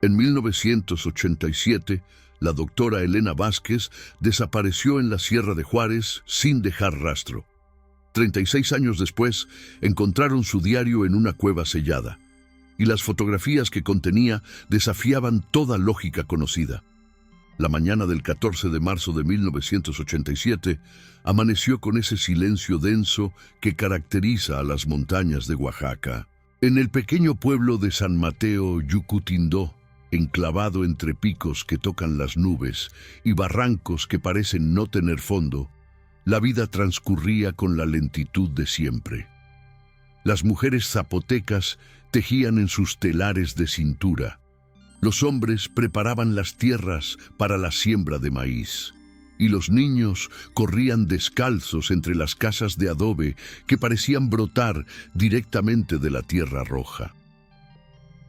En 1987, la doctora Elena Vázquez desapareció en la Sierra de Juárez sin dejar rastro. 36 años después, encontraron su diario en una cueva sellada, y las fotografías que contenía desafiaban toda lógica conocida. La mañana del 14 de marzo de 1987 amaneció con ese silencio denso que caracteriza a las montañas de Oaxaca. En el pequeño pueblo de San Mateo, Yucutindó, enclavado entre picos que tocan las nubes y barrancos que parecen no tener fondo, la vida transcurría con la lentitud de siempre. Las mujeres zapotecas tejían en sus telares de cintura. Los hombres preparaban las tierras para la siembra de maíz, y los niños corrían descalzos entre las casas de adobe que parecían brotar directamente de la tierra roja.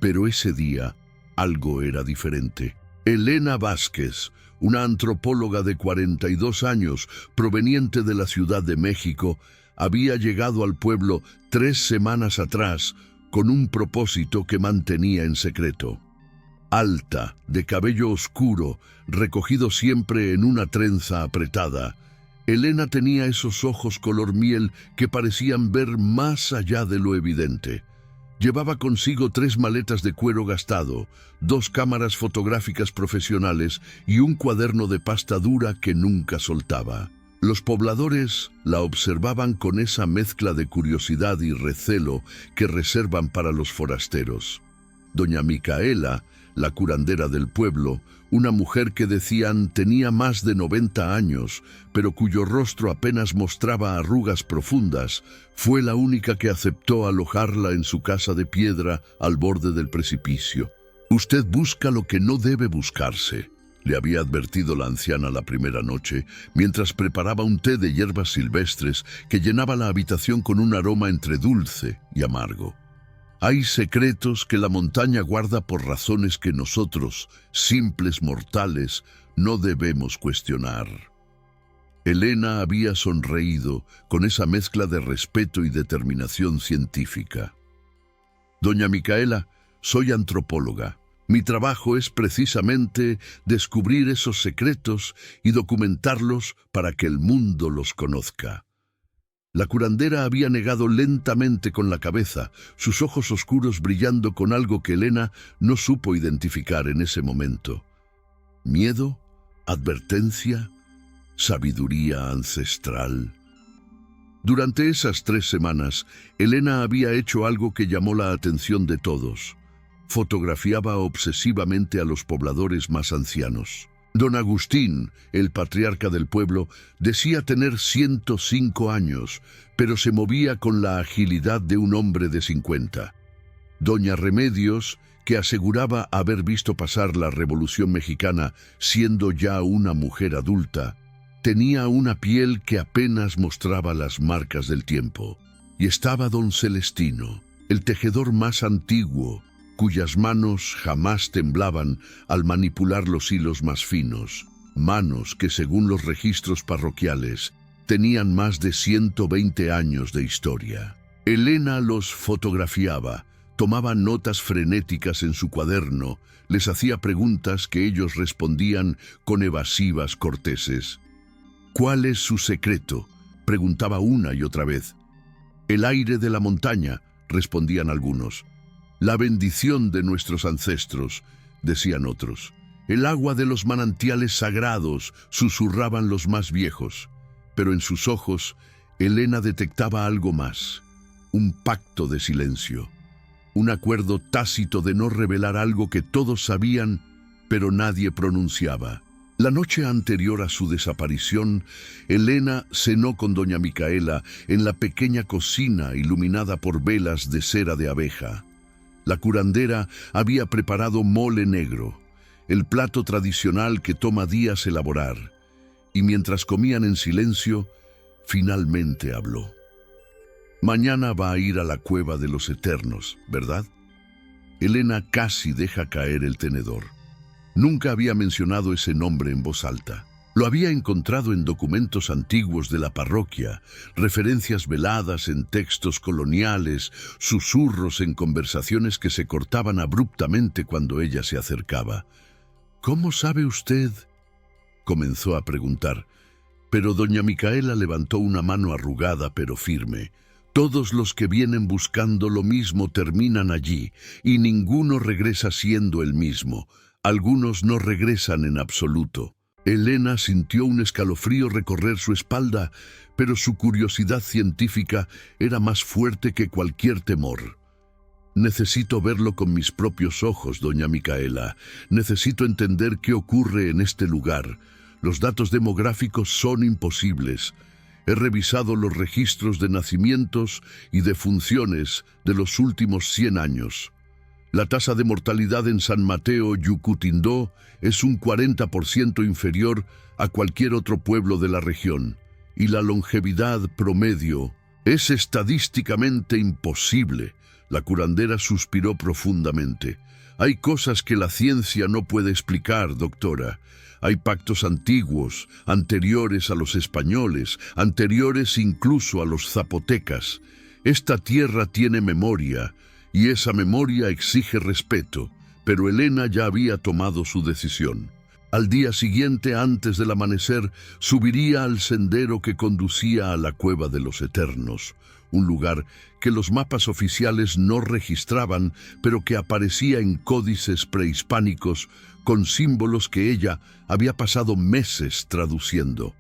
Pero ese día algo era diferente. Elena Vázquez, una antropóloga de 42 años, proveniente de la Ciudad de México, había llegado al pueblo 3 semanas atrás con un propósito que mantenía en secreto. Alta, de cabello oscuro, recogido siempre en una trenza apretada, Elena tenía esos ojos color miel que parecían ver más allá de lo evidente. Llevaba consigo 3 maletas de cuero gastado, 2 cámaras fotográficas profesionales y un cuaderno de pasta dura que nunca soltaba. Los pobladores la observaban con esa mezcla de curiosidad y recelo que reservan para los forasteros. Doña Micaela, la curandera del pueblo, una mujer que decían tenía más de 90 años, pero cuyo rostro apenas mostraba arrugas profundas, fue la única que aceptó alojarla en su casa de piedra al borde del precipicio. «Usted busca lo que no debe buscarse», le había advertido la anciana la primera noche, mientras preparaba un té de hierbas silvestres que llenaba la habitación con un aroma entre dulce y amargo. Hay secretos que la montaña guarda por razones que nosotros, simples mortales, no debemos cuestionar. Elena había sonreído con esa mezcla de respeto y determinación científica. «Doña Micaela, soy antropóloga. Mi trabajo es precisamente descubrir esos secretos y documentarlos para que el mundo los conozca». La curandera había negado lentamente con la cabeza, sus ojos oscuros brillando con algo que Elena no supo identificar en ese momento. ¿Miedo? ¿Advertencia? ¿Sabiduría ancestral? Durante esas 3 semanas, Elena había hecho algo que llamó la atención de todos. Fotografiaba obsesivamente a los pobladores más ancianos. Don Agustín, el patriarca del pueblo, decía tener 105 años, pero se movía con la agilidad de un hombre de 50. Doña Remedios, que aseguraba haber visto pasar la Revolución Mexicana siendo ya una mujer adulta, tenía una piel que apenas mostraba las marcas del tiempo. Y estaba don Celestino, el tejedor más antiguo, cuyas manos jamás temblaban al manipular los hilos más finos, manos que según los registros parroquiales tenían más de 120 años de historia. Elena los fotografiaba, tomaba notas frenéticas en su cuaderno, les hacía preguntas que ellos respondían con evasivas corteses. «¿Cuál es su secreto?», preguntaba una y otra vez. «El aire de la montaña», respondían algunos. «La bendición de nuestros ancestros», decían otros. «El agua de los manantiales sagrados», susurraban los más viejos. Pero en sus ojos, Elena detectaba algo más, un pacto de silencio, un acuerdo tácito de no revelar algo que todos sabían, pero nadie pronunciaba. La noche anterior a su desaparición, Elena cenó con doña Micaela en la pequeña cocina iluminada por velas de cera de abeja. La curandera había preparado mole negro, el plato tradicional que toma días elaborar, y mientras comían en silencio, finalmente habló. «Mañana va a ir a la cueva de los eternos, ¿verdad?». Elena casi deja caer el tenedor. Nunca había mencionado ese nombre en voz alta. Lo había encontrado en documentos antiguos de la parroquia, referencias veladas en textos coloniales, susurros en conversaciones que se cortaban abruptamente cuando ella se acercaba. «¿Cómo sabe usted?», comenzó a preguntar, pero doña Micaela levantó una mano arrugada pero firme. «Todos los que vienen buscando lo mismo terminan allí, y ninguno regresa siendo el mismo. Algunos no regresan en absoluto». Elena sintió un escalofrío recorrer su espalda, pero su curiosidad científica era más fuerte que cualquier temor. «Necesito verlo con mis propios ojos, doña Micaela. Necesito entender qué ocurre en este lugar. Los datos demográficos son imposibles. He revisado los registros de nacimientos y de funciones de los últimos 100 años. La tasa de mortalidad en San Mateo Yucutindó es un 40% inferior a cualquier otro pueblo de la región, y la longevidad promedio es estadísticamente imposible». La curandera suspiró profundamente. «Hay cosas que la ciencia no puede explicar, doctora. Hay pactos antiguos, anteriores a los españoles, anteriores incluso a los zapotecas. Esta tierra tiene memoria, y esa memoria exige respeto». Pero Elena ya había tomado su decisión. Al día siguiente, antes del amanecer, subiría al sendero que conducía a la Cueva de los Eternos, un lugar que los mapas oficiales no registraban, pero que aparecía en códices prehispánicos con símbolos que ella había pasado meses traduciendo.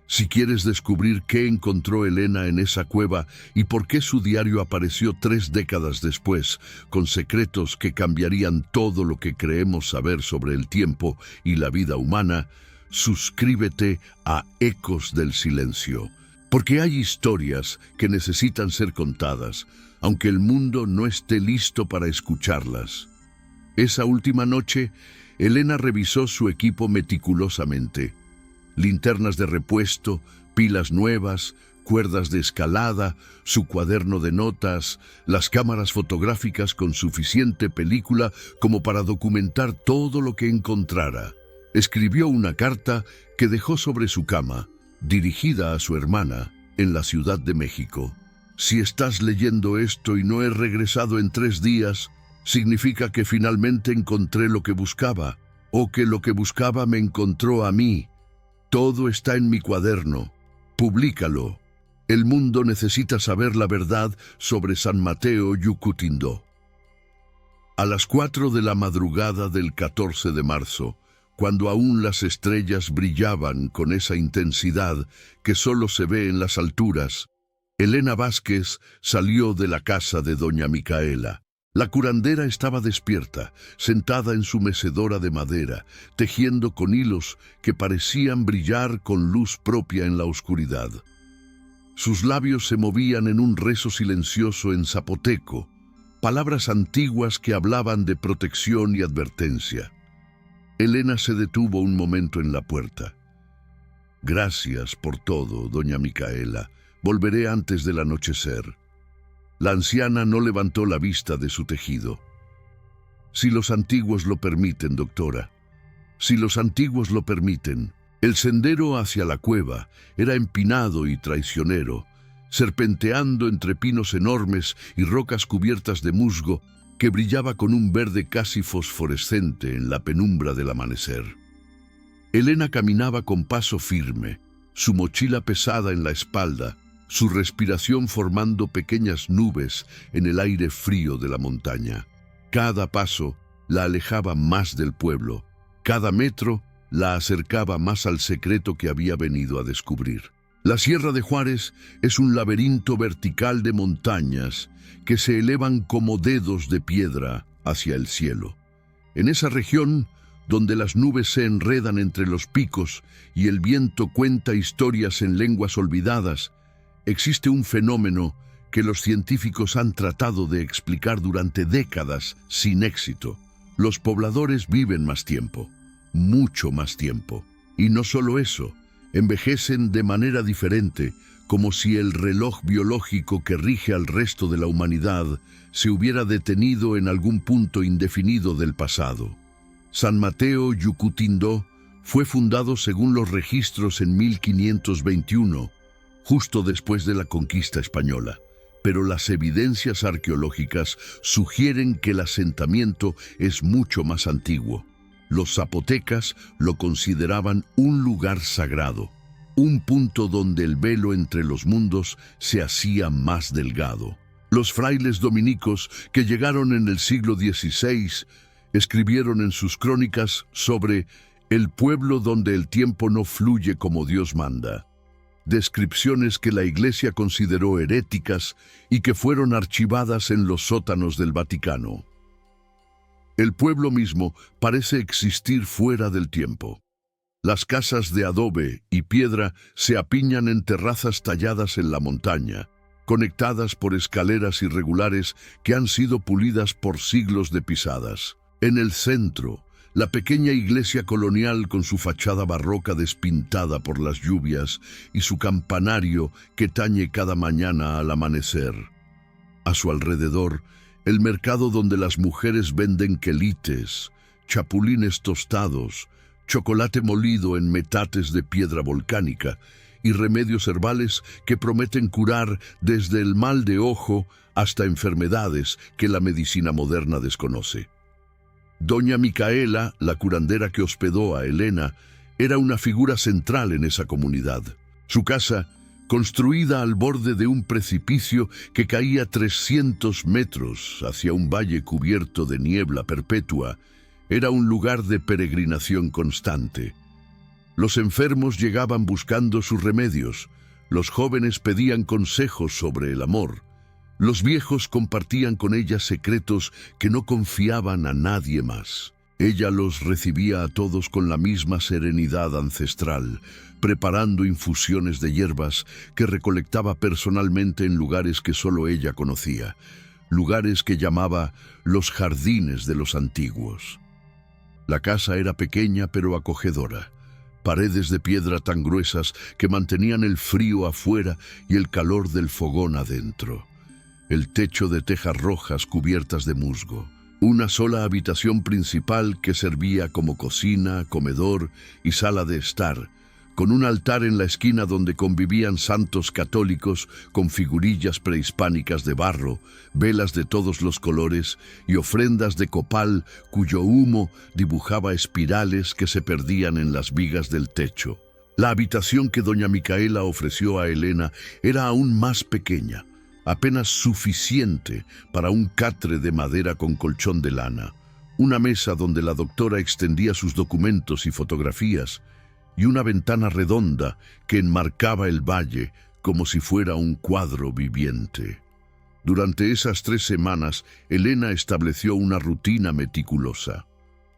Si quieres descubrir qué encontró Elena en esa cueva y por qué su diario apareció 3 décadas después, con secretos que cambiarían todo lo que creemos saber sobre el tiempo y la vida humana, suscríbete a Ecos del Silencio. Porque hay historias que necesitan ser contadas, aunque el mundo no esté listo para escucharlas. Esa última noche, Elena revisó su equipo meticulosamente. Linternas de repuesto, pilas nuevas, cuerdas de escalada, su cuaderno de notas, las cámaras fotográficas con suficiente película como para documentar todo lo que encontrara. Escribió una carta que dejó sobre su cama, dirigida a su hermana, en la Ciudad de México. «Si estás leyendo esto y no he regresado en 3 días, significa que finalmente encontré lo que buscaba, o que lo que buscaba me encontró a mí. Todo está en mi cuaderno. Publícalo. El mundo necesita saber la verdad sobre San Mateo Yucutindó». A las 4 de la madrugada del 14 de marzo, cuando aún las estrellas brillaban con esa intensidad que solo se ve en las alturas, Elena Vázquez salió de la casa de doña Micaela. La curandera estaba despierta, sentada en su mecedora de madera, tejiendo con hilos que parecían brillar con luz propia en la oscuridad. Sus labios se movían en un rezo silencioso en zapoteco, palabras antiguas que hablaban de protección y advertencia. Elena se detuvo un momento en la puerta. «Gracias por todo, doña Micaela. Volveré antes del anochecer». La anciana no levantó la vista de su tejido. «Si los antiguos lo permiten, doctora. Si los antiguos lo permiten». El sendero hacia la cueva era empinado y traicionero, serpenteando entre pinos enormes y rocas cubiertas de musgo que brillaba con un verde casi fosforescente en la penumbra del amanecer. Elena caminaba con paso firme, su mochila pesada en la espalda, su respiración formando pequeñas nubes en el aire frío de la montaña. Cada paso la alejaba más del pueblo, cada metro la acercaba más al secreto que había venido a descubrir. La Sierra de Juárez es un laberinto vertical de montañas que se elevan como dedos de piedra hacia el cielo. En esa región, donde las nubes se enredan entre los picos y el viento cuenta historias en lenguas olvidadas, existe un fenómeno que los científicos han tratado de explicar durante décadas sin éxito. Los pobladores viven más tiempo, mucho más tiempo. Y no solo eso, envejecen de manera diferente, como si el reloj biológico que rige al resto de la humanidad se hubiera detenido en algún punto indefinido del pasado. San Mateo Yucutindó Fue fundado según los registros en 1521, justo después de la conquista española, pero las evidencias arqueológicas sugieren que el asentamiento es mucho más antiguo. Los zapotecas lo consideraban un lugar sagrado, un punto donde el velo entre los mundos se hacía más delgado. Los frailes dominicos, que llegaron en el siglo XVI, escribieron en sus crónicas sobre el pueblo donde el tiempo no fluye como Dios manda, descripciones que la Iglesia consideró heréticas y que fueron archivadas en los sótanos del Vaticano. El pueblo mismo parece existir fuera del tiempo. Las casas de adobe y piedra se apiñan en terrazas talladas en la montaña, conectadas por escaleras irregulares que han sido pulidas por siglos de pisadas. En el centro, la pequeña iglesia colonial con su fachada barroca despintada por las lluvias y su campanario que tañe cada mañana al amanecer. A su alrededor, el mercado donde las mujeres venden quelites, chapulines tostados, chocolate molido en metates de piedra volcánica y remedios herbales que prometen curar desde el mal de ojo hasta enfermedades que la medicina moderna desconoce. Doña Micaela, la curandera que hospedó a Elena, era una figura central en esa comunidad. Su casa, construida al borde de un precipicio que caía 300 metros hacia un valle cubierto de niebla perpetua, era un lugar de peregrinación constante. Los enfermos llegaban buscando sus remedios, los jóvenes pedían consejos sobre el amor, los viejos compartían con ella secretos que no confiaban a nadie más. Ella los recibía a todos con la misma serenidad ancestral, preparando infusiones de hierbas que recolectaba personalmente en lugares que solo ella conocía, lugares que llamaba los jardines de los antiguos. La casa era pequeña pero acogedora, paredes de piedra tan gruesas que mantenían el frío afuera y el calor del fogón adentro. El techo de tejas rojas cubiertas de musgo. Una sola habitación principal que servía como cocina, comedor y sala de estar, con un altar en la esquina donde convivían santos católicos con figurillas prehispánicas de barro, velas de todos los colores y ofrendas de copal cuyo humo dibujaba espirales que se perdían en las vigas del techo. La habitación que doña Micaela ofreció a Elena era aún más pequeña, apenas suficiente para un catre de madera con colchón de lana, una mesa donde la doctora extendía sus documentos y fotografías, y una ventana redonda que enmarcaba el valle como si fuera un cuadro viviente. Durante esas 3 semanas, Elena estableció una rutina meticulosa.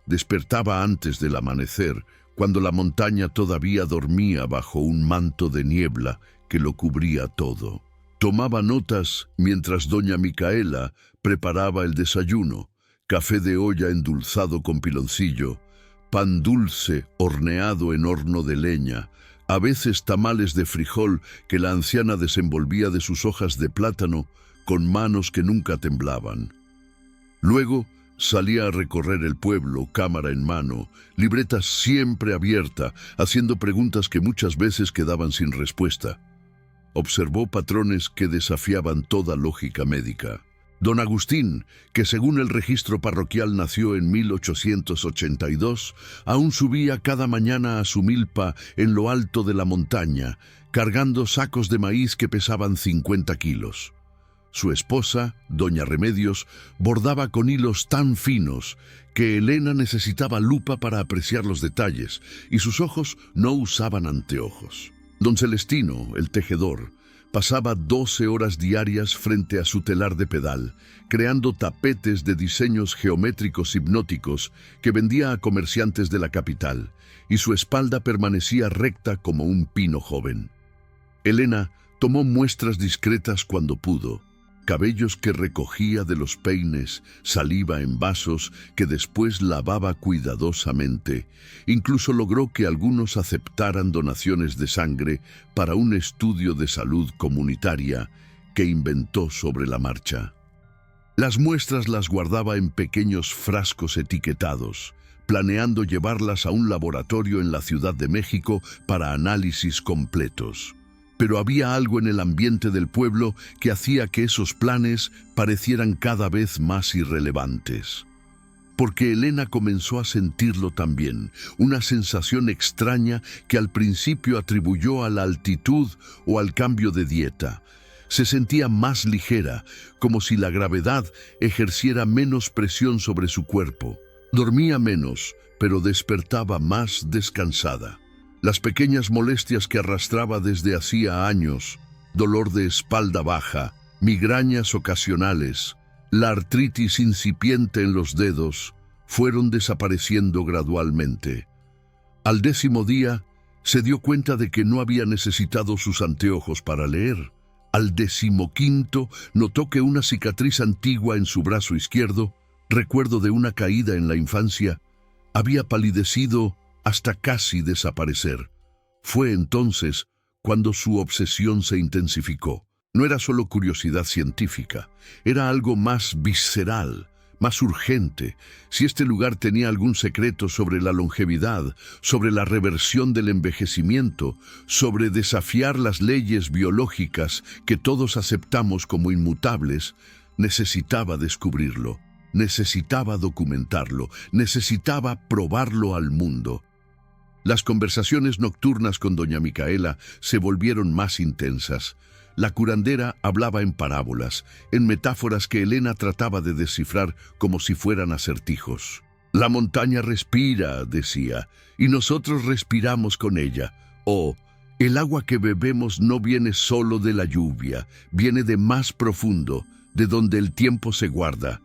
Despertaba antes del amanecer, cuando la montaña todavía dormía bajo un manto de niebla que lo cubría todo. Tomaba notas mientras doña Micaela preparaba el desayuno: café de olla endulzado con piloncillo, pan dulce horneado en horno de leña, a veces tamales de frijol que la anciana desenvolvía de sus hojas de plátano con manos que nunca temblaban. Luego salía a recorrer el pueblo, cámara en mano, libreta siempre abierta, haciendo preguntas que muchas veces quedaban sin respuesta. Observó patrones que desafiaban toda lógica médica. Don Agustín, que según el registro parroquial nació en 1882, aún subía cada mañana a su milpa en lo alto de la montaña, cargando sacos de maíz que pesaban 50 kilos. Su esposa, doña Remedios, bordaba con hilos tan finos que Elena necesitaba lupa para apreciar los detalles, y sus ojos no usaban anteojos. Don Celestino, el tejedor, pasaba 12 horas diarias frente a su telar de pedal, creando tapetes de diseños geométricos hipnóticos que vendía a comerciantes de la capital, y su espalda permanecía recta como un pino joven. Elena tomó muestras discretas cuando pudo: cabellos que recogía de los peines, saliva en vasos que después lavaba cuidadosamente. Incluso logró que algunos aceptaran donaciones de sangre para un estudio de salud comunitaria que inventó sobre la marcha. Las muestras las guardaba en pequeños frascos etiquetados, planeando llevarlas a un laboratorio en la Ciudad de México para análisis completos. Pero había algo en el ambiente del pueblo que hacía que esos planes parecieran cada vez más irrelevantes. Porque Elena comenzó a sentirlo también, una sensación extraña que al principio atribuyó a la altitud o al cambio de dieta. Se sentía más ligera, como si la gravedad ejerciera menos presión sobre su cuerpo. Dormía menos, pero despertaba más descansada. Las pequeñas molestias que arrastraba desde hacía años, dolor de espalda baja, migrañas ocasionales, la artritis incipiente en los dedos, fueron desapareciendo gradualmente. Al 10º día, se dio cuenta de que no había necesitado sus anteojos para leer. Al 15º, notó que una cicatriz antigua en su brazo izquierdo, recuerdo de una caída en la infancia, había palidecido hasta casi desaparecer. Fue entonces cuando su obsesión se intensificó. No era solo curiosidad científica, era algo más visceral, más urgente. Si este lugar tenía algún secreto sobre la longevidad, sobre la reversión del envejecimiento, sobre desafiar las leyes biológicas que todos aceptamos como inmutables, necesitaba descubrirlo, necesitaba documentarlo, necesitaba probarlo al mundo. Las conversaciones nocturnas con doña Micaela se volvieron más intensas. La curandera hablaba en parábolas, en metáforas que Elena trataba de descifrar como si fueran acertijos. La montaña respira, decía, y nosotros respiramos con ella. O, el agua que bebemos no viene solo de la lluvia, viene de más profundo, de donde el tiempo se guarda.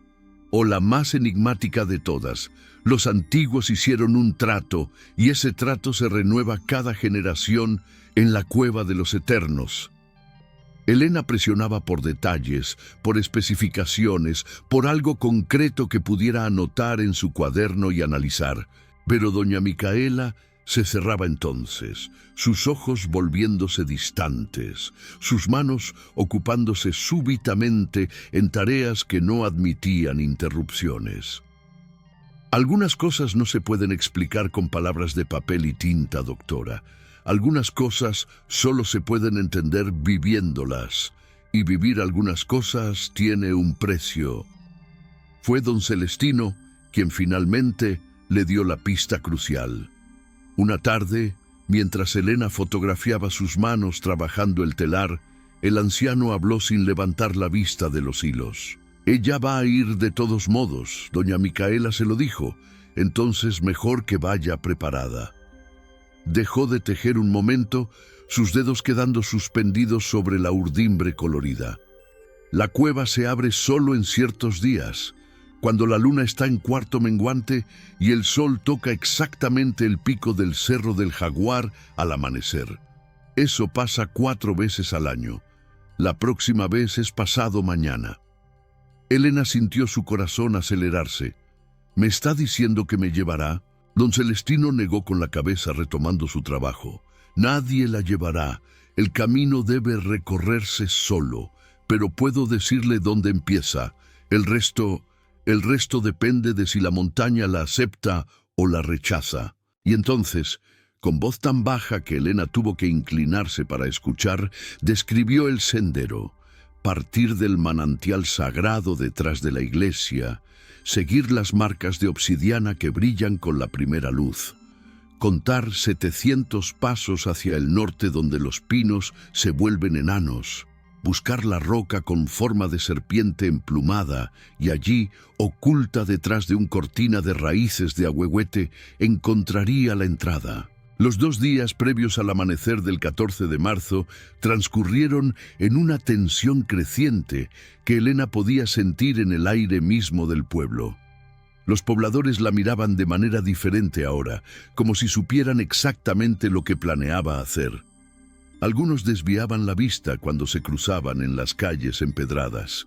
O la más enigmática de todas, los antiguos hicieron un trato, y ese trato se renueva cada generación en la cueva de los eternos. Elena presionaba por detalles, por especificaciones, por algo concreto que pudiera anotar en su cuaderno y analizar. Pero doña Micaela se cerraba entonces, sus ojos volviéndose distantes, sus manos ocupándose súbitamente en tareas que no admitían interrupciones. Algunas cosas no se pueden explicar con palabras de papel y tinta, doctora. Algunas cosas solo se pueden entender viviéndolas, y vivir algunas cosas tiene un precio. Fue don Celestino quien finalmente le dio la pista crucial. Una tarde, mientras Elena fotografiaba sus manos trabajando el telar, el anciano habló sin levantar la vista de los hilos. «Ella va a ir de todos modos», doña Micaela se lo dijo, «entonces mejor que vaya preparada». Dejó de tejer un momento, sus dedos quedando suspendidos sobre la urdimbre colorida. La cueva se abre solo en ciertos días, cuando la luna está en cuarto menguante y el sol toca exactamente el pico del Cerro del Jaguar al amanecer. Eso pasa 4 veces al año. La próxima vez es pasado mañana. Elena sintió su corazón acelerarse. «¿Me está diciendo que me llevará?» Don Celestino negó con la cabeza retomando su trabajo. «Nadie la llevará. El camino debe recorrerse solo, pero puedo decirle dónde empieza. El resto depende de si la montaña la acepta o la rechaza». Y entonces, con voz tan baja que Elena tuvo que inclinarse para escuchar, describió el sendero. Partir del manantial sagrado detrás de la iglesia, seguir las marcas de obsidiana que brillan con la primera luz, contar 700 pasos hacia el norte donde los pinos se vuelven enanos, buscar la roca con forma de serpiente emplumada y allí, oculta detrás de un cortina de raíces de ahuehuete, encontraría la entrada. Los 2 días previos al amanecer del 14 de marzo transcurrieron en una tensión creciente que Elena podía sentir en el aire mismo del pueblo. Los pobladores la miraban de manera diferente ahora, como si supieran exactamente lo que planeaba hacer. Algunos desviaban la vista cuando se cruzaban en las calles empedradas.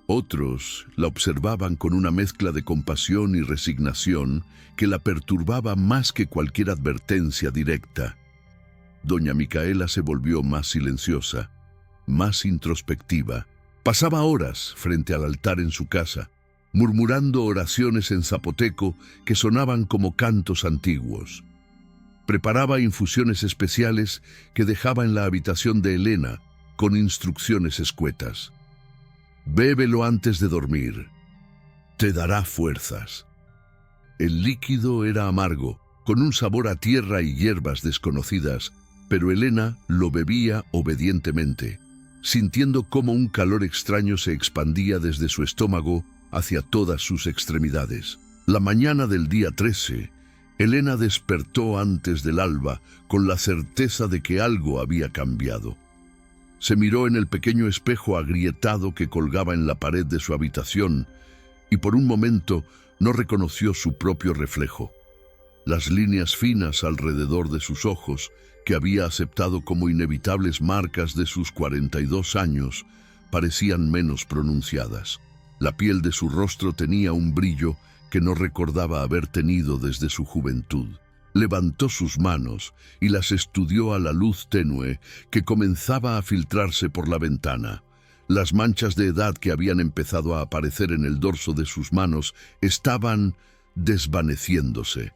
Otros la observaban con una mezcla de compasión y resignación que la perturbaba más que cualquier advertencia directa. Doña Micaela se volvió más silenciosa, más introspectiva. Pasaba horas frente al altar en su casa. murmurando oraciones en zapoteco que sonaban como cantos antiguos. Preparaba infusiones especiales que dejaba en la habitación de Elena con instrucciones escuetas. Bébelo antes de dormir. Te dará fuerzas. El líquido era amargo, con un sabor a tierra y hierbas desconocidas, pero Elena lo bebía obedientemente, sintiendo cómo un calor extraño se expandía desde su estómago hacia todas sus extremidades. La mañana del día 13, Elena despertó antes del alba con la certeza de que algo había cambiado. Se miró en el pequeño espejo agrietado que colgaba en la pared de su habitación y por un momento no reconoció su propio reflejo. Las líneas finas alrededor de sus ojos, que había aceptado como inevitables marcas de sus 42 años, parecían menos pronunciadas. La piel de su rostro tenía un brillo que no recordaba haber tenido desde su juventud. Levantó sus manos y las estudió a la luz tenue que comenzaba a filtrarse por la ventana. Las manchas de edad que habían empezado a aparecer en el dorso de sus manos estaban desvaneciéndose.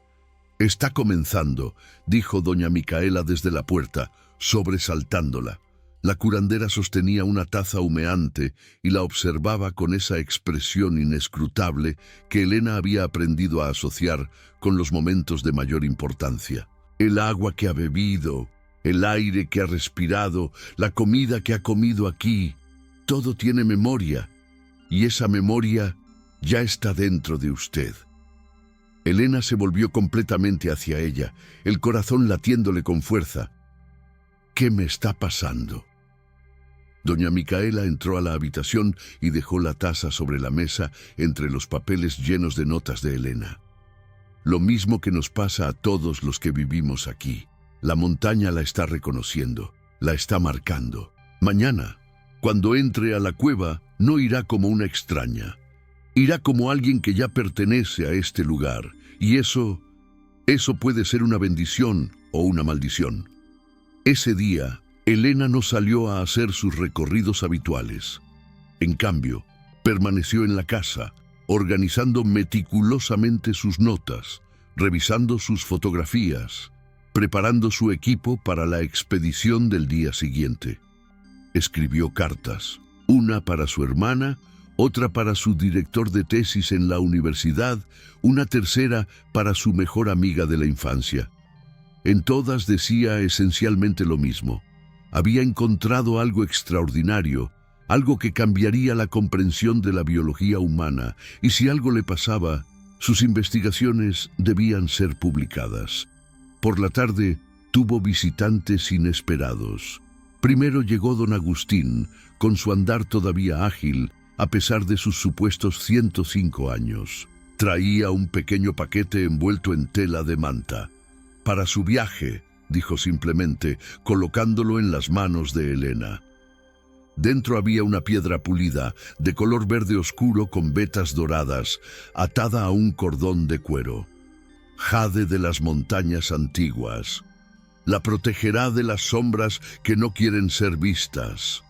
«Está comenzando», dijo doña Micaela desde la puerta, sobresaltándola. La curandera sostenía una taza humeante y la observaba con esa expresión inescrutable que Elena había aprendido a asociar con los momentos de mayor importancia. El agua que ha bebido, el aire que ha respirado, la comida que ha comido aquí, todo tiene memoria, y esa memoria ya está dentro de usted. Elena se volvió completamente hacia ella, el corazón latiéndole con fuerza. «¿Qué me está pasando?». Doña Micaela entró a la habitación y dejó la taza sobre la mesa entre los papeles llenos de notas de Elena. «Lo mismo que nos pasa a todos los que vivimos aquí. La montaña la está reconociendo, la está marcando. Mañana, cuando entre a la cueva, no irá como una extraña. Irá como alguien que ya pertenece a este lugar, y eso puede ser una bendición o una maldición». Ese día, Elena no salió a hacer sus recorridos habituales. En cambio, permaneció en la casa, organizando meticulosamente sus notas, revisando sus fotografías, preparando su equipo para la expedición del día siguiente. Escribió cartas, una para su hermana, otra para su director de tesis en la universidad, una tercera para su mejor amiga de la infancia. En todas decía esencialmente lo mismo. Había encontrado algo extraordinario, algo que cambiaría la comprensión de la biología humana, y si algo le pasaba, sus investigaciones debían ser publicadas. Por la tarde tuvo visitantes inesperados. Primero llegó don Agustín, con su andar todavía ágil, a pesar de sus supuestos 105 años. Traía un pequeño paquete envuelto en tela de manta. «Para su viaje», dijo simplemente, colocándolo en las manos de Elena. Dentro había una piedra pulida, de color verde oscuro con vetas doradas, atada a un cordón de cuero. «Jade de las montañas antiguas. La protegerá de las sombras que no quieren ser vistas».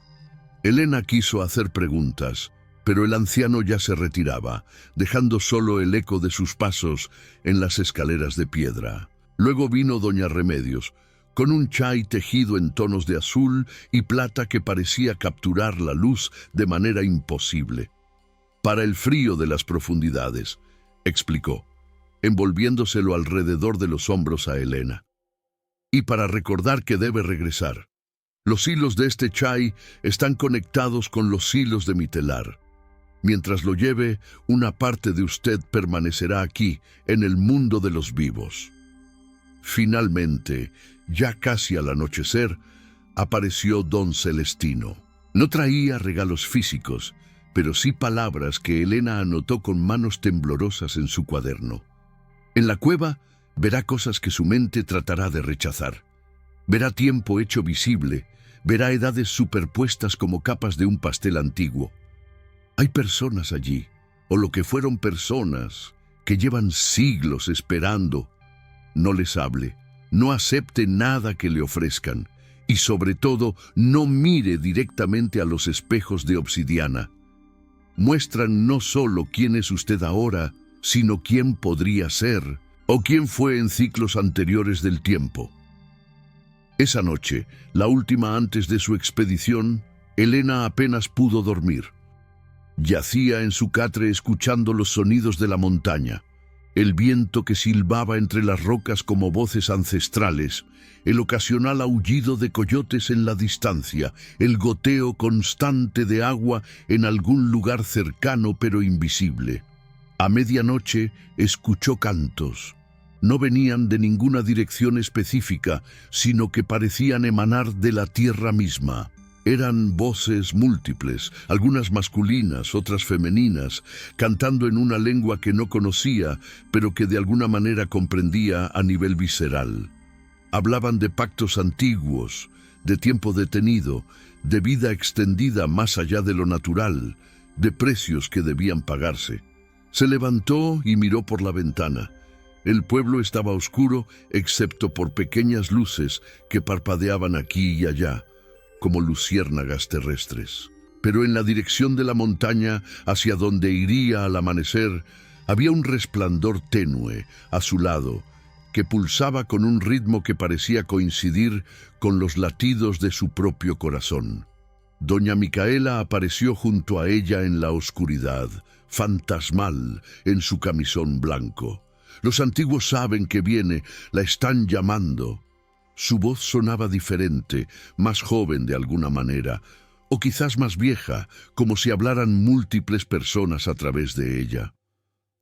Elena quiso hacer preguntas, pero el anciano ya se retiraba, dejando solo el eco de sus pasos en las escaleras de piedra. Luego vino doña Remedios, con un chai tejido en tonos de azul y plata que parecía capturar la luz de manera imposible. «Para el frío de las profundidades», explicó, envolviéndoselo alrededor de los hombros a Elena. «Y para recordar que debe regresar. Los hilos de este chai están conectados con los hilos de mi telar. Mientras lo lleve, una parte de usted permanecerá aquí, en el mundo de los vivos». Finalmente, ya casi al anochecer, apareció don Celestino. No traía regalos físicos, pero sí palabras que Elena anotó con manos temblorosas en su cuaderno. En la cueva verá cosas que su mente tratará de rechazar. Verá tiempo hecho visible, verá edades superpuestas como capas de un pastel antiguo. Hay personas allí, o lo que fueron personas, que llevan siglos esperando. No les hable, no acepte nada que le ofrezcan y sobre todo no mire directamente a los espejos de obsidiana. muestran no solo quién es usted ahora, sino quién podría ser, o quién fue en ciclos anteriores del tiempo. Esa noche, la última antes de su expedición, Elena apenas pudo dormir. Yacía en su catre escuchando los sonidos de la montaña, el viento que silbaba entre las rocas como voces ancestrales, el ocasional aullido de coyotes en la distancia, el goteo constante de agua en algún lugar cercano pero invisible. A medianoche escuchó cantos. No venían de ninguna dirección específica, sino que parecían emanar de la tierra misma. Eran voces múltiples, algunas masculinas, otras femeninas, cantando en una lengua que no conocía, pero que de alguna manera comprendía a nivel visceral. Hablaban de pactos antiguos, de tiempo detenido, de vida extendida más allá de lo natural, de precios que debían pagarse. Se levantó y miró por la ventana. El pueblo estaba oscuro, excepto por pequeñas luces que parpadeaban aquí y allá, como luciérnagas terrestres. Pero en la dirección de la montaña, hacia donde iría al amanecer, había un resplandor tenue, azulado, que pulsaba con un ritmo que parecía coincidir con los latidos de su propio corazón. Doña Micaela apareció junto a ella en la oscuridad, fantasmal, en su camisón blanco. Los antiguos saben que viene, la están llamando. Su voz sonaba diferente, más joven de alguna manera, o quizás más vieja, como si hablaran múltiples personas a través de ella.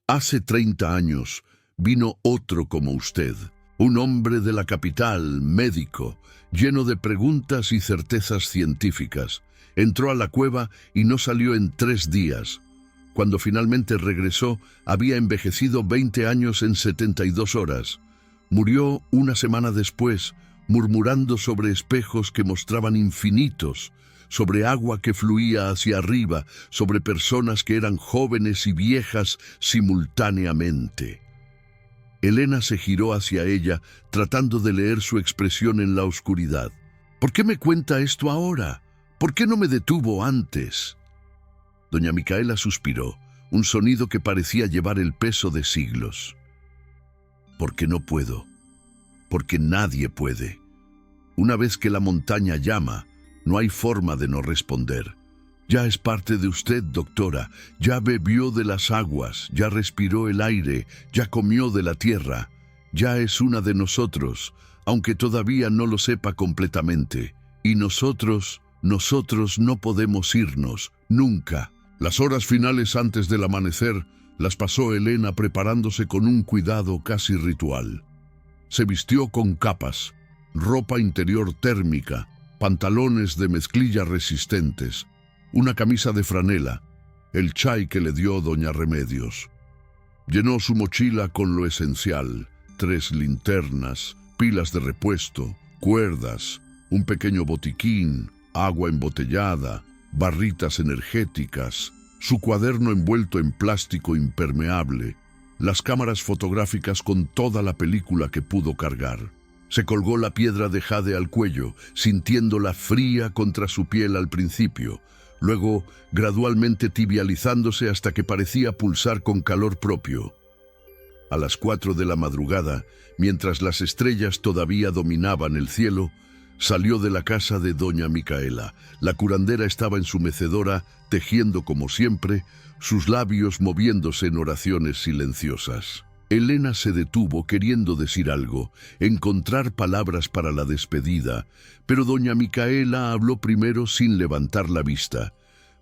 Hace 30 años vino otro como usted, un hombre de la capital, médico, lleno de preguntas y certezas científicas. Entró a la cueva y no salió en 3 días. Cuando finalmente regresó, había envejecido 20 años en 72 horas. Murió una semana después, murmurando sobre espejos que mostraban infinitos, sobre agua que fluía hacia arriba, sobre personas que eran jóvenes y viejas simultáneamente. Elena se giró hacia ella, tratando de leer su expresión en la oscuridad. ¿Por qué me cuenta esto ahora? ¿Por qué no me detuvo antes? Doña Micaela suspiró, un sonido que parecía llevar el peso de siglos. Porque no puedo. Porque nadie puede. Una vez que la montaña llama, no hay forma de no responder. Ya es parte de usted, doctora. Ya bebió de las aguas, ya respiró el aire, ya comió de la tierra. Ya es una de nosotros, aunque todavía no lo sepa completamente. Y nosotros no podemos irnos, nunca. Las horas finales antes del amanecer las pasó Elena preparándose con un cuidado casi ritual. Se vistió con capas, ropa interior térmica, pantalones de mezclilla resistentes, una camisa de franela, el chai que le dio doña Remedios. Llenó su mochila con lo esencial: 3 linternas, pilas de repuesto, cuerdas, un pequeño botiquín, agua embotellada, barritas energéticas, su cuaderno envuelto en plástico impermeable, las cámaras fotográficas con toda la película que pudo cargar. Se colgó la piedra de jade al cuello, sintiéndola fría contra su piel al principio, luego gradualmente tibializándose hasta que parecía pulsar con calor propio. A las 4 de la madrugada, mientras las estrellas todavía dominaban el cielo, salió de la casa de doña Micaela. La curandera estaba en su mecedora, tejiendo como siempre, sus labios moviéndose en oraciones silenciosas. Elena se detuvo queriendo decir algo, encontrar palabras para la despedida, pero doña Micaela habló primero sin levantar la vista.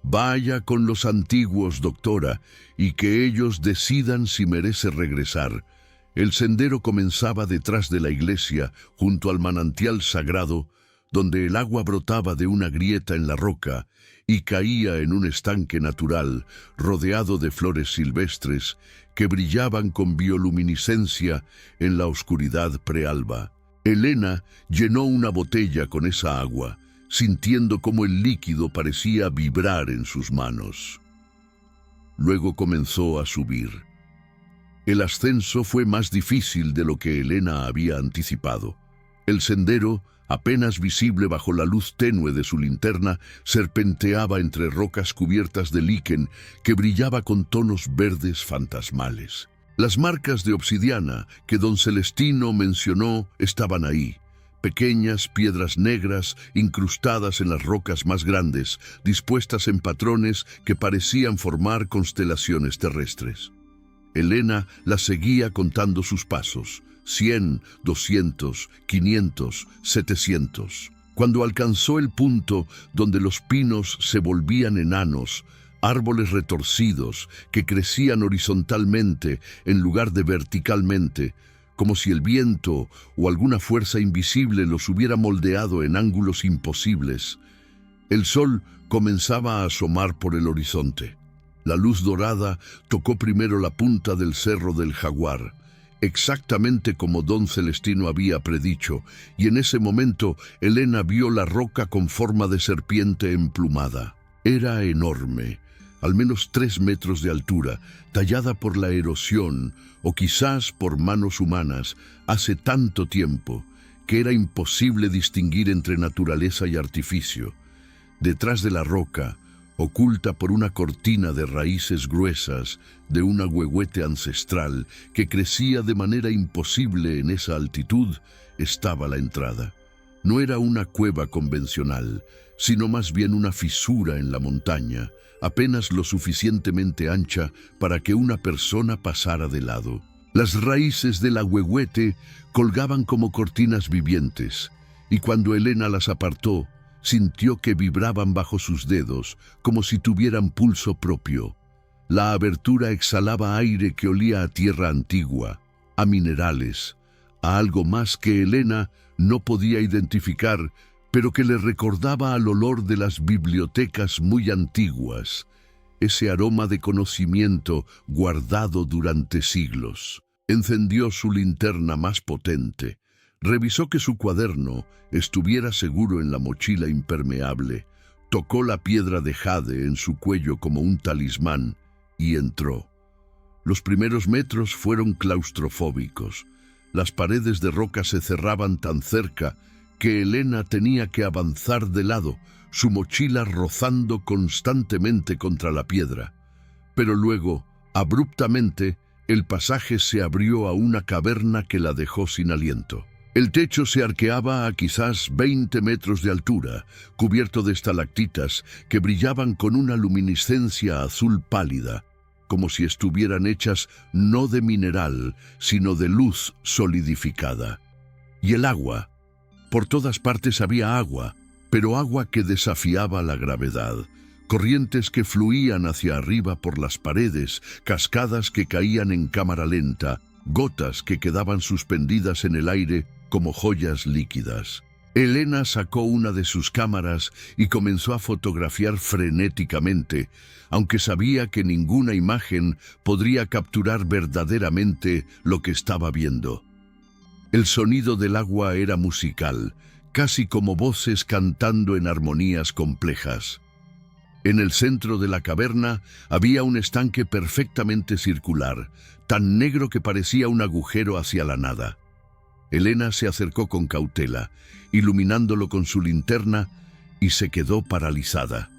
Vaya con los antiguos, doctora, y que ellos decidan si merece regresar. El sendero comenzaba detrás de la iglesia, junto al manantial sagrado, donde el agua brotaba de una grieta en la roca y caía en un estanque natural, rodeado de flores silvestres que brillaban con bioluminiscencia en la oscuridad prealba. Elena llenó una botella con esa agua, sintiendo cómo el líquido parecía vibrar en sus manos. Luego comenzó a subir. El ascenso fue más difícil de lo que Elena había anticipado. El sendero, Apenas visible bajo la luz tenue de su linterna, serpenteaba entre rocas cubiertas de líquen que brillaba con tonos verdes fantasmales. Las marcas de obsidiana que don Celestino mencionó estaban ahí, pequeñas piedras negras incrustadas en las rocas más grandes, dispuestas en patrones que parecían formar constelaciones terrestres. Elena las seguía contando sus pasos, 100, 200, 500, 700. Cuando alcanzó el punto donde los pinos se volvían enanos, árboles retorcidos que crecían horizontalmente en lugar de verticalmente, como si el viento o alguna fuerza invisible los hubiera moldeado en ángulos imposibles, el sol comenzaba a asomar por el horizonte. La luz dorada tocó primero la punta del Cerro del Jaguar, exactamente como don Celestino había predicho, y en ese momento Elena vio la roca con forma de serpiente emplumada. Era enorme, al menos 3 metros de altura, tallada por la erosión o quizás por manos humanas hace tanto tiempo que era imposible distinguir entre naturaleza y artificio. Detrás de la roca, oculta por una cortina de raíces gruesas de un ahuehuete ancestral que crecía de manera imposible en esa altitud, estaba la entrada. No era una cueva convencional, sino más bien una fisura en la montaña, apenas lo suficientemente ancha para que una persona pasara de lado. Las raíces del ahuehuete colgaban como cortinas vivientes, y cuando Elena las apartó, sintió que vibraban bajo sus dedos, como si tuvieran pulso propio. La abertura exhalaba aire que olía a tierra antigua, a minerales, a algo más que Elena no podía identificar, pero que le recordaba al olor de las bibliotecas muy antiguas, ese aroma de conocimiento guardado durante siglos. Encendió su linterna más potente, revisó que su cuaderno estuviera seguro en la mochila impermeable, tocó la piedra de jade en su cuello como un talismán y entró. Los primeros metros fueron claustrofóbicos. Las paredes de roca se cerraban tan cerca que Elena tenía que avanzar de lado, su mochila rozando constantemente contra la piedra. Pero luego, abruptamente, el pasaje se abrió a una caverna que la dejó sin aliento. El techo se arqueaba a quizás 20 metros de altura, cubierto de estalactitas que brillaban con una luminiscencia azul pálida, como si estuvieran hechas no de mineral, sino de luz solidificada. Y el agua. Por todas partes había agua, pero agua que desafiaba la gravedad. Corrientes que fluían hacia arriba por las paredes, cascadas que caían en cámara lenta, gotas que quedaban suspendidas en el aire como joyas líquidas. Elena sacó una de sus cámaras y comenzó a fotografiar frenéticamente, aunque sabía que ninguna imagen podría capturar verdaderamente lo que estaba viendo. El sonido del agua era musical, casi como voces cantando en armonías complejas. En el centro de la caverna había un estanque perfectamente circular, tan negro que parecía un agujero hacia la nada. Elena se acercó con cautela, iluminándolo con su linterna, y se quedó paralizada.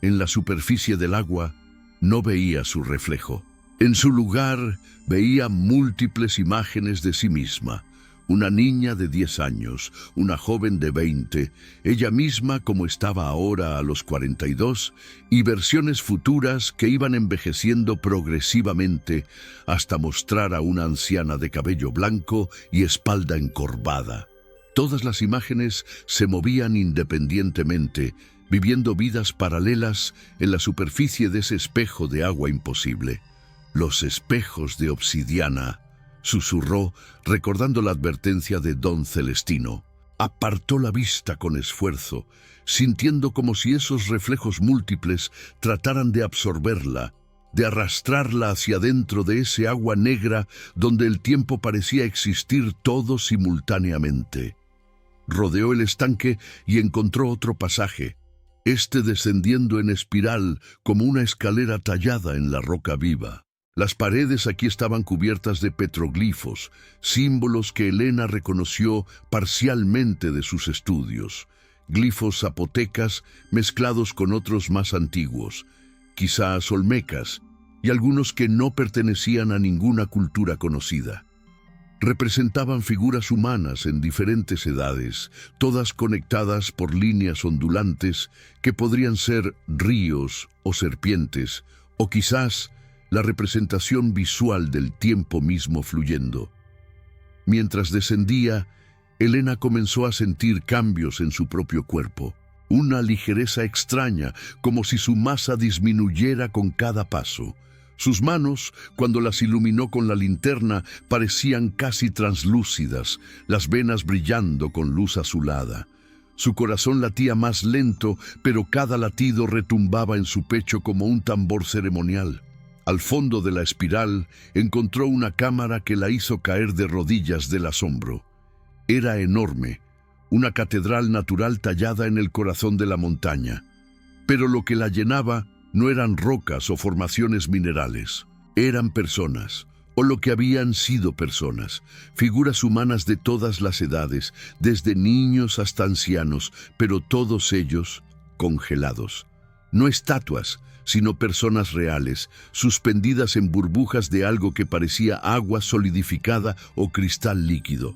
En la superficie del agua no veía su reflejo. En su lugar veía múltiples imágenes de sí misma. Una niña de 10 años, una joven de 20, ella misma como estaba ahora a los 42, y versiones futuras que iban envejeciendo progresivamente hasta mostrar a una anciana de cabello blanco y espalda encorvada. Todas las imágenes se movían independientemente, viviendo vidas paralelas en la superficie de ese espejo de agua imposible. Los espejos de obsidiana, susurró, recordando la advertencia de don Celestino. Apartó la vista con esfuerzo, sintiendo como si esos reflejos múltiples trataran de absorberla, de arrastrarla hacia dentro de ese agua negra donde el tiempo parecía existir todo simultáneamente. Rodeó el estanque y encontró otro pasaje, este descendiendo en espiral como una escalera tallada en la roca viva. Las paredes aquí estaban cubiertas de petroglifos, símbolos que Elena reconoció parcialmente de sus estudios, glifos zapotecas mezclados con otros más antiguos, quizás olmecas, y algunos que no pertenecían a ninguna cultura conocida. Representaban figuras humanas en diferentes edades, todas conectadas por líneas ondulantes que podrían ser ríos o serpientes, o quizás la representación visual del tiempo mismo fluyendo. Mientras descendía, Elena comenzó a sentir cambios en su propio cuerpo, una ligereza extraña, como si su masa disminuyera con cada paso. Sus manos, cuando las iluminó con la linterna, parecían casi translúcidas, las venas brillando con luz azulada. Su corazón latía más lento, pero cada latido retumbaba en su pecho como un tambor ceremonial. Al fondo de la espiral encontró una cámara que la hizo caer de rodillas del asombro. Era enorme, una catedral natural tallada en el corazón de la montaña. Pero lo que la llenaba no eran rocas o formaciones minerales, eran personas, o lo que habían sido personas, figuras humanas de todas las edades, desde niños hasta ancianos, pero todos ellos congelados. No estatuas, sino personas reales, suspendidas en burbujas de algo que parecía agua solidificada o cristal líquido.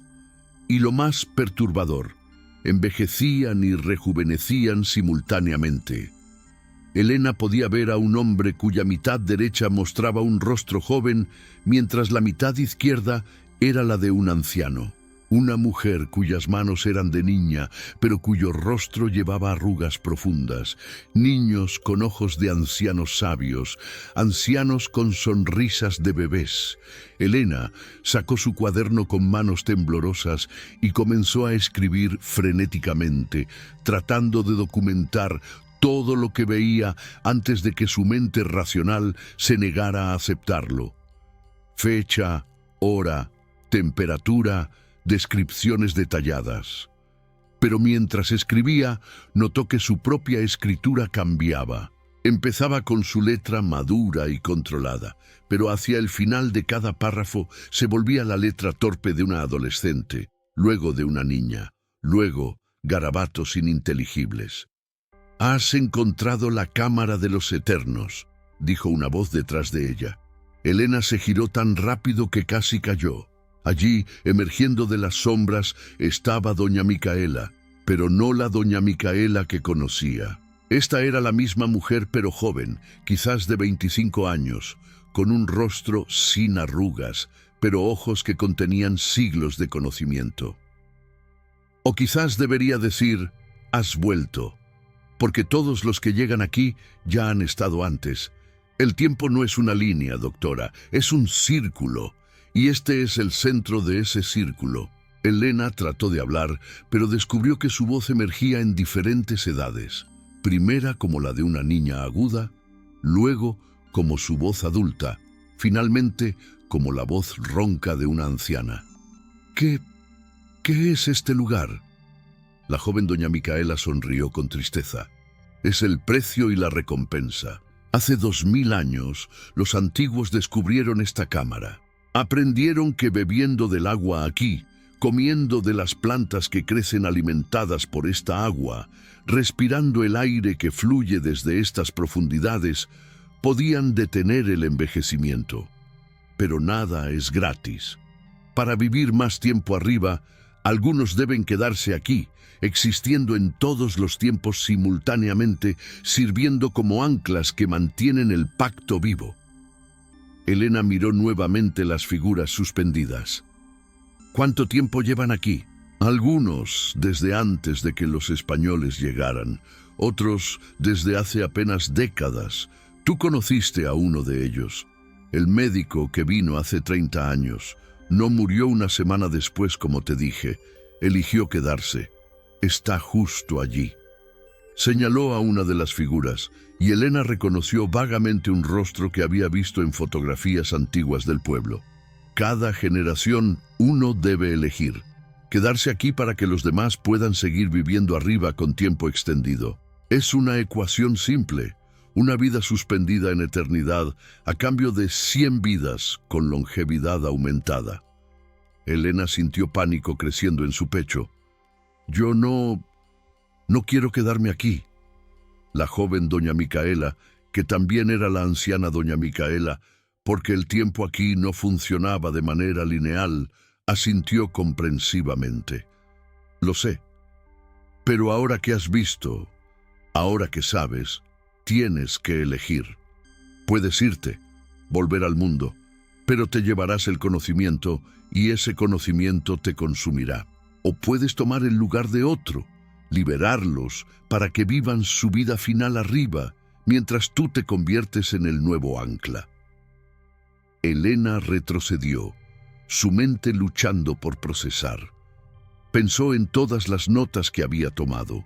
Y lo más perturbador, envejecían y rejuvenecían simultáneamente. Elena podía ver a un hombre cuya mitad derecha mostraba un rostro joven, mientras la mitad izquierda era la de un anciano. Una mujer cuyas manos eran de niña, pero cuyo rostro llevaba arrugas profundas. Niños con ojos de ancianos sabios, ancianos con sonrisas de bebés. Elena sacó su cuaderno con manos temblorosas y comenzó a escribir frenéticamente, tratando de documentar todo lo que veía antes de que su mente racional se negara a aceptarlo. Fecha, hora, temperatura, descripciones detalladas. Pero mientras escribía, notó que su propia escritura cambiaba. Empezaba con su letra madura y controlada, pero hacia el final de cada párrafo se volvía la letra torpe de una adolescente, luego de una niña, luego garabatos ininteligibles. «Has encontrado la cámara de los eternos», dijo una voz detrás de ella. Elena se giró tan rápido que casi cayó. Allí, emergiendo de las sombras, estaba doña Micaela, pero no la doña Micaela que conocía. Esta era la misma mujer pero joven, quizás de 25 años, con un rostro sin arrugas, pero ojos que contenían siglos de conocimiento. O quizás debería decir, has vuelto, porque todos los que llegan aquí ya han estado antes. El tiempo no es una línea, doctora, es un círculo, y este es el centro de ese círculo. Elena trató de hablar, pero descubrió que su voz emergía en diferentes edades. Primera como la de una niña aguda, luego como su voz adulta, finalmente como la voz ronca de una anciana. ¿Qué es este lugar?». La joven doña Micaela sonrió con tristeza. «Es el precio y la recompensa. Hace 2000 años, los antiguos descubrieron esta cámara. Aprendieron que bebiendo del agua aquí, comiendo de las plantas que crecen alimentadas por esta agua, respirando el aire que fluye desde estas profundidades, podían detener el envejecimiento. Pero nada es gratis. Para vivir más tiempo arriba, algunos deben quedarse aquí, existiendo en todos los tiempos simultáneamente, sirviendo como anclas que mantienen el pacto vivo». Elena miró nuevamente las figuras suspendidas. «¿Cuánto tiempo llevan aquí?». «Algunos desde antes de que los españoles llegaran, otros desde hace apenas décadas. Tú conociste a uno de ellos. El médico que vino hace 30 años. No murió una semana después, como te dije. Eligió quedarse. Está justo allí». Señaló a una de las figuras, y Elena reconoció vagamente un rostro que había visto en fotografías antiguas del pueblo. Cada generación uno debe elegir. Quedarse aquí para que los demás puedan seguir viviendo arriba con tiempo extendido. Es una ecuación simple. una vida suspendida en eternidad a cambio de 100 vidas con longevidad aumentada. Elena sintió pánico creciendo en su pecho. «Yo no quiero quedarme aquí». La joven doña Micaela, que también era la anciana doña Micaela, porque el tiempo aquí no funcionaba de manera lineal, asintió comprensivamente. «Lo sé, pero ahora que has visto, ahora que sabes, tienes que elegir. Puedes irte, volver al mundo, pero te llevarás el conocimiento y ese conocimiento te consumirá. O puedes tomar el lugar de otro, liberarlos para que vivan su vida final arriba, mientras tú te conviertes en el nuevo ancla». Elena retrocedió, su mente luchando por procesar. Pensó en todas las notas que había tomado,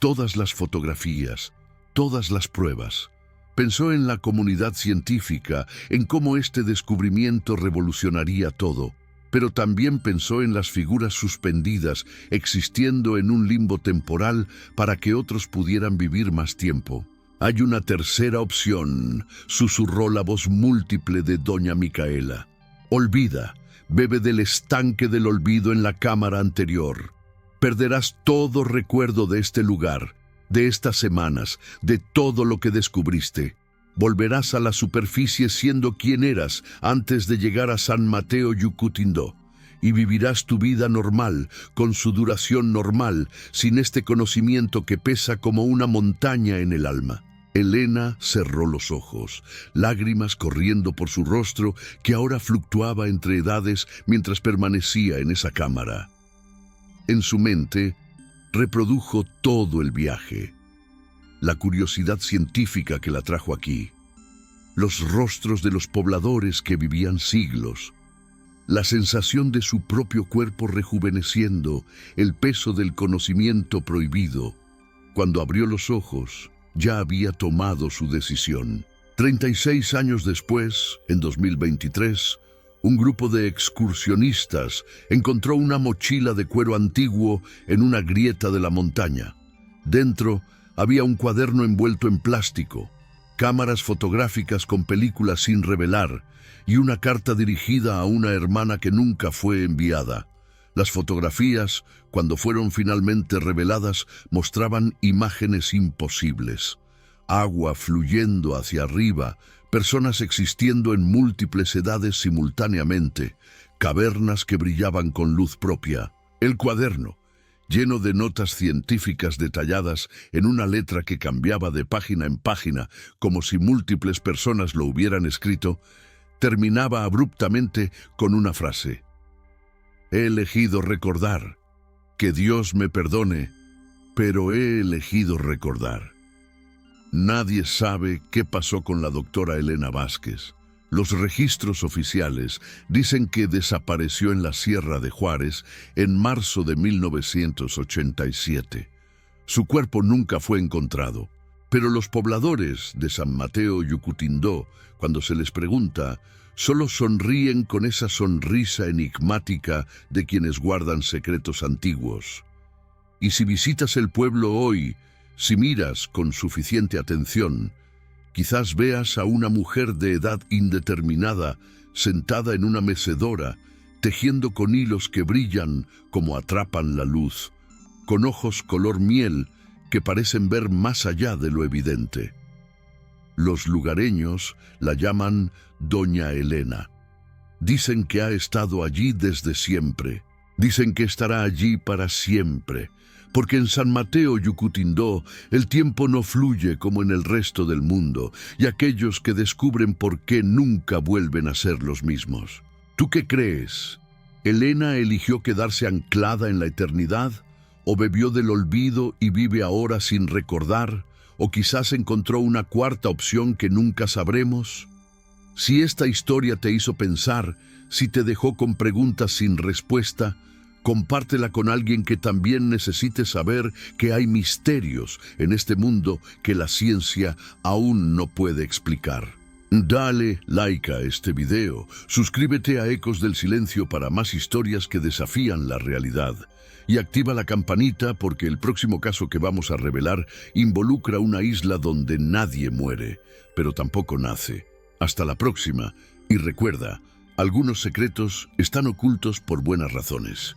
todas las fotografías, todas las pruebas. Pensó en la comunidad científica, en cómo este descubrimiento revolucionaría todo, pero también pensó en las figuras suspendidas existiendo en un limbo temporal para que otros pudieran vivir más tiempo. «Hay una tercera opción», susurró la voz múltiple de doña Micaela. «Olvida, bebe del estanque del olvido en la cámara anterior. Perderás todo recuerdo de este lugar, de estas semanas, de todo lo que descubriste. Volverás a la superficie siendo quien eras antes de llegar a San Mateo Yucutindó, y vivirás tu vida normal, con su duración normal, sin este conocimiento que pesa como una montaña en el alma». Elena cerró los ojos, lágrimas corriendo por su rostro que ahora fluctuaba entre edades mientras permanecía en esa cámara. En su mente, reprodujo todo el viaje, la curiosidad científica que la trajo aquí, los rostros de los pobladores que vivían siglos, la sensación de su propio cuerpo rejuveneciendo, el peso del conocimiento prohibido. Cuando abrió los ojos, ya había tomado su decisión. 36 años después, en 2023, un grupo de excursionistas encontró una mochila de cuero antiguo en una grieta de la montaña. Dentro había un cuaderno envuelto en plástico, cámaras fotográficas con películas sin revelar y una carta dirigida a una hermana que nunca fue enviada. Las fotografías, cuando fueron finalmente reveladas, mostraban imágenes imposibles. Agua fluyendo hacia arriba, personas existiendo en múltiples edades simultáneamente, cavernas que brillaban con luz propia. El cuaderno, lleno de notas científicas detalladas en una letra que cambiaba de página en página, como si múltiples personas lo hubieran escrito, terminaba abruptamente con una frase: «He elegido recordar. Que Dios me perdone, pero he elegido recordar». Nadie sabe qué pasó con la doctora Elena Vázquez. Los registros oficiales dicen que desapareció en la Sierra de Juárez en marzo de 1987. Su cuerpo nunca fue encontrado, pero los pobladores de San Mateo Yucutindó, cuando se les pregunta, solo sonríen con esa sonrisa enigmática de quienes guardan secretos antiguos. Y si visitas el pueblo hoy, si miras con suficiente atención, quizás veas a una mujer de edad indeterminada sentada en una mecedora, tejiendo con hilos que brillan como atrapan la luz, con ojos color miel que parecen ver más allá de lo evidente. Los lugareños la llaman Doña Elena. Dicen que ha estado allí desde siempre. Dicen que estará allí para siempre, porque en San Mateo Yucutindó el tiempo no fluye como en el resto del mundo, y aquellos que descubren por qué nunca vuelven a ser los mismos. ¿Tú qué crees? ¿Elena eligió quedarse anclada en la eternidad? ¿O bebió del olvido y vive ahora sin recordar? ¿O quizás encontró una cuarta opción que nunca sabremos? Si esta historia te hizo pensar, si te dejó con preguntas sin respuesta, compártela con alguien que también necesite saber que hay misterios en este mundo que la ciencia aún no puede explicar. Dale like a este video, suscríbete a Ecos del Silencio para más historias que desafían la realidad y activa la campanita porque el próximo caso que vamos a revelar involucra una isla donde nadie muere, pero tampoco nace. Hasta la próxima y recuerda, algunos secretos están ocultos por buenas razones.